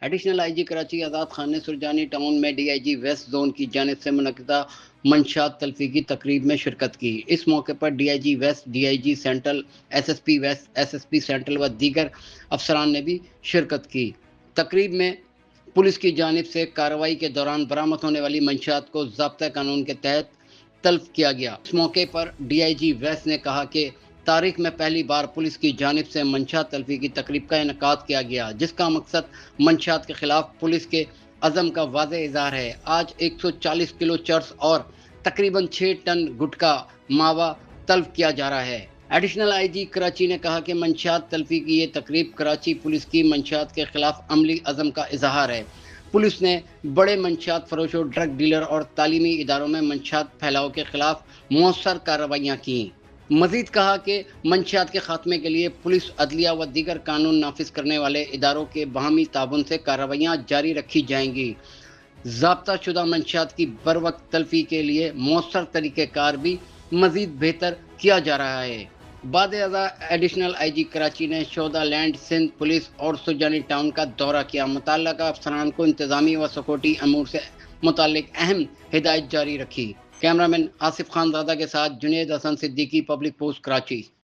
Additional I G Karachi Azad Khan نے Surjani town میں D I G west zone کی جانب سے منعقدہ منشیات تلفیقی تقریب میں شرکت کی۔ اس موقع پر D I G west, D I G central, S S P west, S S P central و دیگر افسران نے بھی شرکت کی۔ تقریب میں پولیس کی جانب سے کارروائی کے دوران برآمد ہونے والی منشیات کو ضابطۂ قانون کے تحت تلف کیا گیا۔ اس موقع پر ڈی آئی جی ویسٹ نے کہا کہ تاریخ میں پہلی بار پولیس کی جانب سے منشیات تلفی کی تقریب کا انعقاد کیا گیا، جس کا مقصد منشیات کے خلاف پولیس کے عزم کا واضح اظہار ہے۔ آج 140 کلو چرس اور تقریباً 6 ٹن گٹکا ماوا تلف کیا جا رہا ہے۔ ایڈیشنل آئی جی کراچی نے کہا کہ منشیات تلفی کی یہ تقریب کراچی پولیس کی منشیات کے خلاف عملی عزم کا اظہار ہے۔ پولیس نے بڑے منشیات فروشوں، ڈرگ ڈیلر اور تعلیمی اداروں میں منشیات پھیلاؤ کے خلاف مؤثر کارروائیاں کیں۔ مزید کہا کہ منشیات کے خاتمے کے لیے پولیس، عدلیہ و دیگر قانون نافذ کرنے والے اداروں کے باہمی تعاون سے کارروائیاں جاری رکھی جائیں گی۔ ضابطہ شدہ منشیات کی بروقت تلفی کے لیے مؤثر طریقہ کار بھی مزید بہتر کیا جا رہا ہے۔ بعد ازاں ایڈیشنل آئی جی کراچی نے شہدا لینڈ، سندھ پولیس اور سرجانی ٹاؤن کا دورہ کیا۔ متعلقہ افسران کو انتظامی و سکیورٹی امور سے متعلق اہم ہدایات جاری رکھی۔ کیمرامین آصف خان زادہ کے ساتھ جنید حسن صدیقی، پبلک پوسٹ، کراچی۔